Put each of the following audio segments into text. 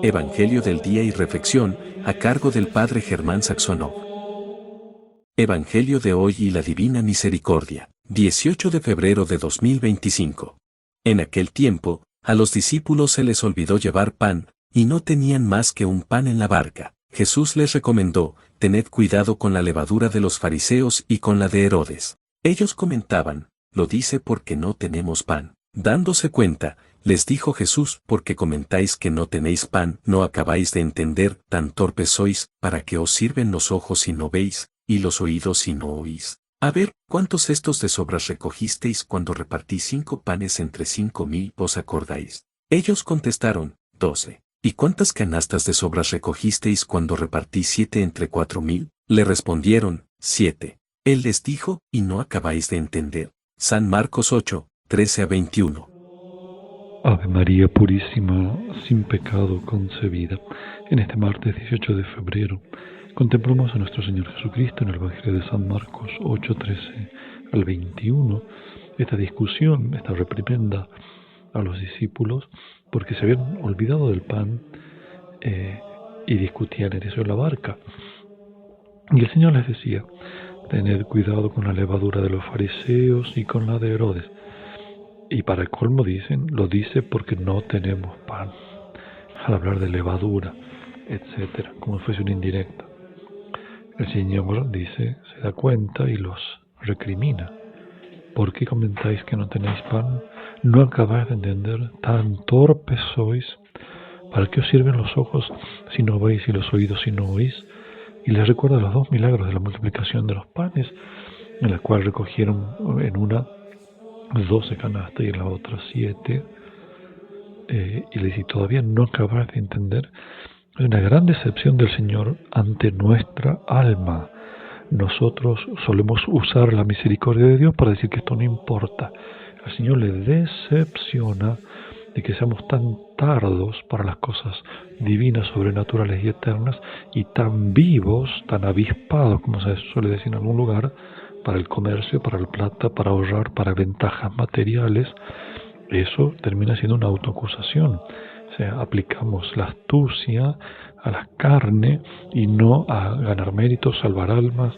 Evangelio del Día y Reflexión, a cargo del Padre Germán Saxonov. Evangelio de hoy y la Divina Misericordia, 18 de febrero de 2025. En aquel tiempo, a los discípulos se les olvidó llevar pan, y no tenían más que un pan en la barca. Jesús les recomendó: tened cuidado con la levadura de los fariseos y con la de Herodes. Ellos comentaban: lo dice porque no tenemos pan. Dándose cuenta, les dijo Jesús: porque comentáis que no tenéis pan, no acabáis de entender, tan torpes sois. ¿Para qué os sirven los ojos si no veis, y los oídos si no oís? A ver, ¿cuántos cestos de sobras recogisteis cuando repartí 5 panes entre 5.000? ¿Os acordáis? Ellos contestaron: 12. ¿Y cuántas canastas de sobras recogisteis cuando repartí 7 entre 4.000? Le respondieron: 7. Él les dijo: ¿y no acabáis de entender? San Marcos 8, 13 a 21. Ave María Purísima, sin pecado concebida. En este martes 18 de febrero contemplamos a nuestro Señor Jesucristo en el Evangelio de San Marcos 8, 13 al 21. Esta discusión, esta reprimenda a los discípulos porque se habían olvidado del pan y discutían en eso en la barca. Y el Señor les decía: tened cuidado con la levadura de los fariseos y con la de Herodes. Y para el colmo dicen: lo dice porque no tenemos pan. Al hablar de levadura, etcétera, como si fuese una indirecta. El Señor dice, se da cuenta y los recrimina. ¿Por qué comentáis que no tenéis pan? ¿No acabáis de entender? Tan torpes sois. ¿Para qué os sirven los ojos si no veis y los oídos si no oís? Y les recuerda los 2 milagros de la multiplicación de los panes, en la cual recogieron en una 12 canastas y en la otra 7. Y le dice: todavía no acabáis de entender. Es una gran decepción del Señor ante nuestra alma. Nosotros solemos usar la misericordia de Dios para decir que esto no importa. Al Señor le decepciona de que seamos tan tardos para las cosas divinas, sobrenaturales y eternas, y tan vivos, tan avispados, como se suele decir en algún lugar, para el comercio, para el plata, para ahorrar, para ventajas materiales. Eso termina siendo una autoacusación. O sea, aplicamos la astucia a la carne y no a ganar méritos, salvar almas,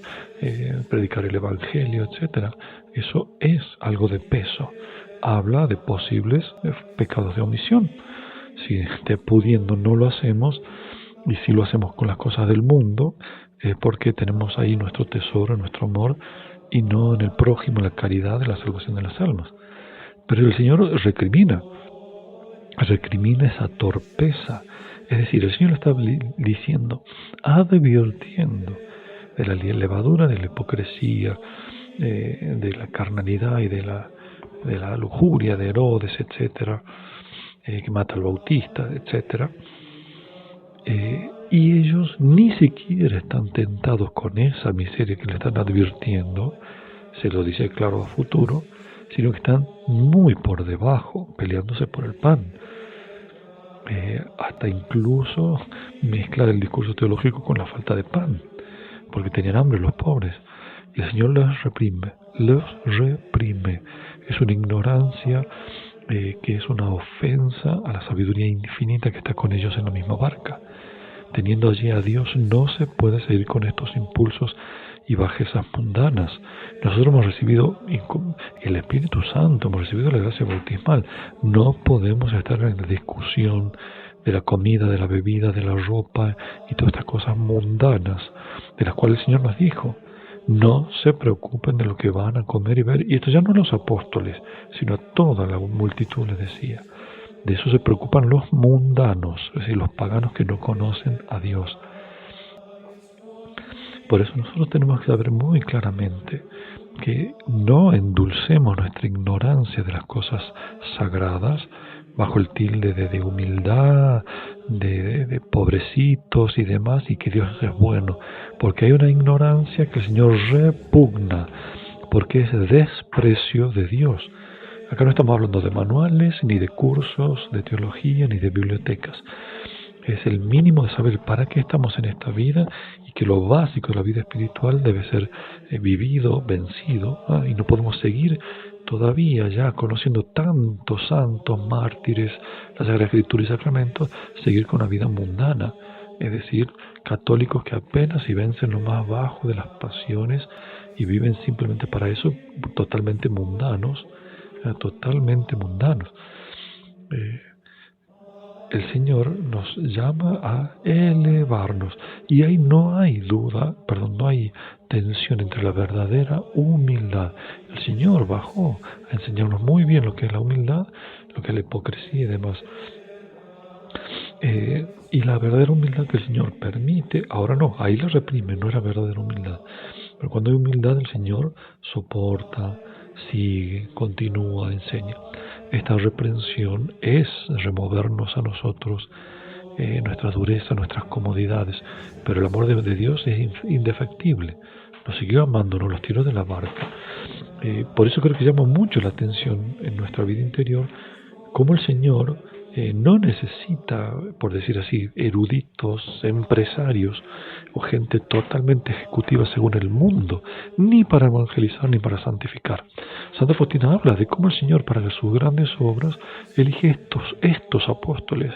predicar el Evangelio, etcétera. Eso es algo de peso. Habla de posibles pecados de omisión. Si pudiendo no lo hacemos, y si lo hacemos con las cosas del mundo, es porque tenemos ahí nuestro tesoro, nuestro amor, y no en el prójimo, la caridad de la salvación de las almas. Pero el Señor recrimina esa torpeza. Es decir, el Señor está diciendo, advirtiendo de la levadura, de la hipocresía, de la carnalidad y de la lujuria de Herodes, etcétera, que mata al Bautista, etcétera. Y ellos ni siquiera están tentados con esa miseria que le están advirtiendo, se lo dice claro a futuro, sino que están muy por debajo, peleándose por el pan. Hasta incluso mezclar el discurso teológico con la falta de pan, porque tenían hambre los pobres. Y el Señor los reprime. Es una ignorancia que es una ofensa a la sabiduría infinita que está con ellos en la misma barca. Teniendo allí a Dios, no se puede seguir con estos impulsos y bajezas mundanas. Nosotros hemos recibido el Espíritu Santo, hemos recibido la gracia bautismal. No podemos estar en la discusión de la comida, de la bebida, de la ropa y todas estas cosas mundanas, de las cuales el Señor nos dijo: no se preocupen de lo que van a comer y ver. Y esto ya no a los apóstoles, sino a toda la multitud les decía. De eso se preocupan los mundanos, es decir, los paganos que no conocen a Dios. Por eso nosotros tenemos que saber muy claramente que no endulcemos nuestra ignorancia de las cosas sagradas bajo el tilde de humildad, de pobrecitos y demás, y que Dios es bueno, porque hay una ignorancia que el Señor repugna, porque es desprecio de Dios. Acá no estamos hablando de manuales, ni de cursos de teología, ni de bibliotecas. Es el mínimo de saber para qué estamos en esta vida y que lo básico de la vida espiritual debe ser vivido, vencido, y no podemos seguir todavía ya conociendo tantos santos, mártires, la Sagrada Escritura y sacramentos, seguir con una vida mundana. Es decir, católicos que apenas si vencen lo más bajo de las pasiones y viven simplemente para eso, totalmente mundanos, totalmente mundanos. El Señor nos llama a elevarnos y ahí no hay duda, no hay tensión entre la verdadera humildad. El Señor bajó a enseñarnos muy bien lo que es la humildad, lo que es la hipocresía y demás. Y la verdadera humildad que el Señor permite, ahora no, ahí la reprime, no es la verdadera humildad. Pero cuando hay humildad, el Señor soporta, sigue, continúa, enseña. Esta reprensión es removernos a nosotros, nuestra dureza, nuestras comodidades, pero el amor de Dios es indefectible. Nos siguió amando, nos los tiró de la barca. Por eso creo que llama mucho la atención en nuestra vida interior cómo el Señor no necesita, por decir así, eruditos, empresarios o gente totalmente ejecutiva según el mundo, ni para evangelizar ni para santificar. Santa Faustina habla de cómo el Señor para sus grandes obras elige estos apóstoles,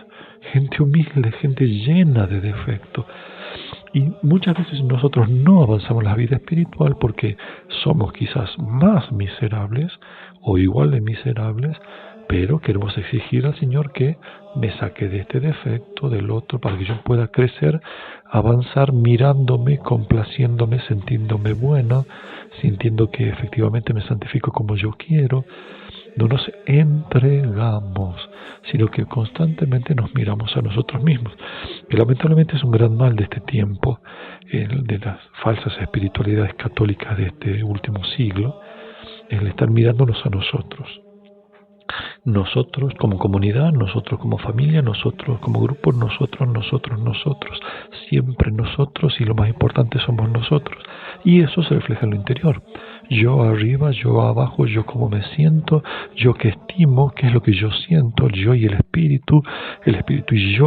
gente humilde, gente llena de defectos. Y muchas veces nosotros no avanzamos en la vida espiritual porque somos quizás más miserables o igual de miserables, pero queremos exigir al Señor que me saque de este defecto, del otro, para que yo pueda crecer, avanzar mirándome, complaciéndome, sintiéndome bueno, sintiendo que efectivamente me santifico como yo quiero. No nos entregamos, sino que constantemente nos miramos a nosotros mismos. Que lamentablemente es un gran mal de este tiempo, de las falsas espiritualidades católicas de este último siglo, el estar mirándonos a nosotros. Nosotros como comunidad, nosotros como familia, nosotros como grupo, nosotros, siempre nosotros, y lo más importante somos nosotros. Y eso se refleja en lo interior. Yo arriba, yo abajo, yo cómo me siento, yo qué estimo, qué es lo que yo siento, yo y el espíritu y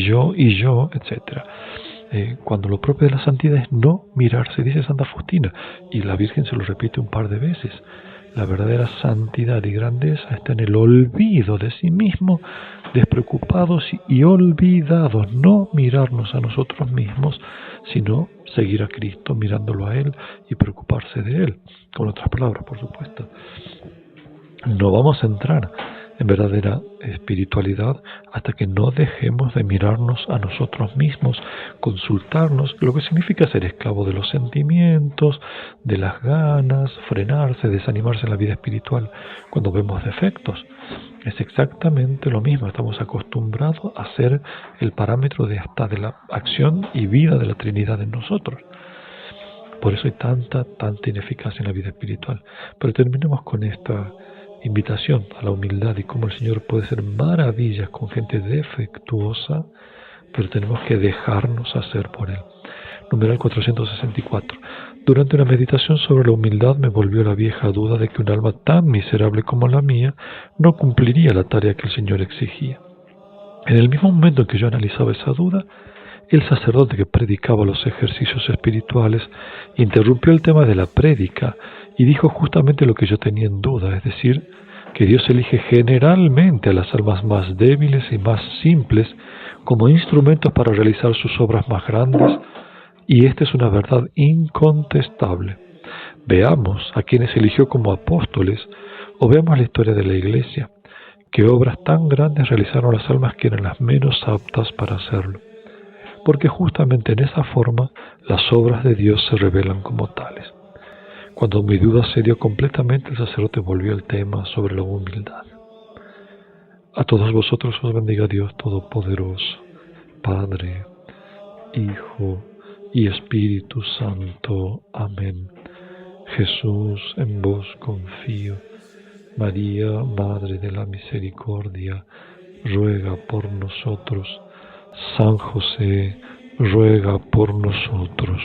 yo, etc. Cuando lo propio de la santidad es no mirarse, dice Santa Faustina, y la Virgen se lo repite un par de veces. La verdadera santidad y grandeza está en el olvido de sí mismo, despreocupados y olvidados, no mirarnos a nosotros mismos, sino seguir a Cristo mirándolo a Él y preocuparse de Él, con otras palabras, por supuesto. No vamos a entrar en verdadera espiritualidad hasta que no dejemos de mirarnos a nosotros mismos, consultarnos, lo que significa ser esclavo de los sentimientos, de las ganas, frenarse, desanimarse en la vida espiritual cuando vemos defectos. Es exactamente lo mismo, estamos acostumbrados a ser el parámetro de la acción y vida de la Trinidad en nosotros. Por eso hay tanta ineficacia en la vida espiritual. Pero terminemos con esta invitación a la humildad y cómo el Señor puede hacer maravillas con gente defectuosa, pero tenemos que dejarnos hacer por Él. Numeral 464. Durante una meditación sobre la humildad me volvió la vieja duda de que un alma tan miserable como la mía no cumpliría la tarea que el Señor exigía. En el mismo momento en que yo analizaba esa duda, el sacerdote que predicaba los ejercicios espirituales interrumpió el tema de la prédica y dijo justamente lo que yo tenía en duda, es decir, que Dios elige generalmente a las almas más débiles y más simples como instrumentos para realizar sus obras más grandes, y esta es una verdad incontestable. Veamos a quienes eligió como apóstoles, o veamos la historia de la Iglesia, qué obras tan grandes realizaron las almas que eran las menos aptas para hacerlo, porque justamente en esa forma las obras de Dios se revelan como tales. Cuando mi duda cedió completamente, el sacerdote volvió al tema sobre la humildad. A todos vosotros os bendiga Dios Todopoderoso, Padre, Hijo y Espíritu Santo. Amén. Jesús, en vos confío. María, Madre de la Misericordia, ruega por nosotros. San José, ruega por nosotros.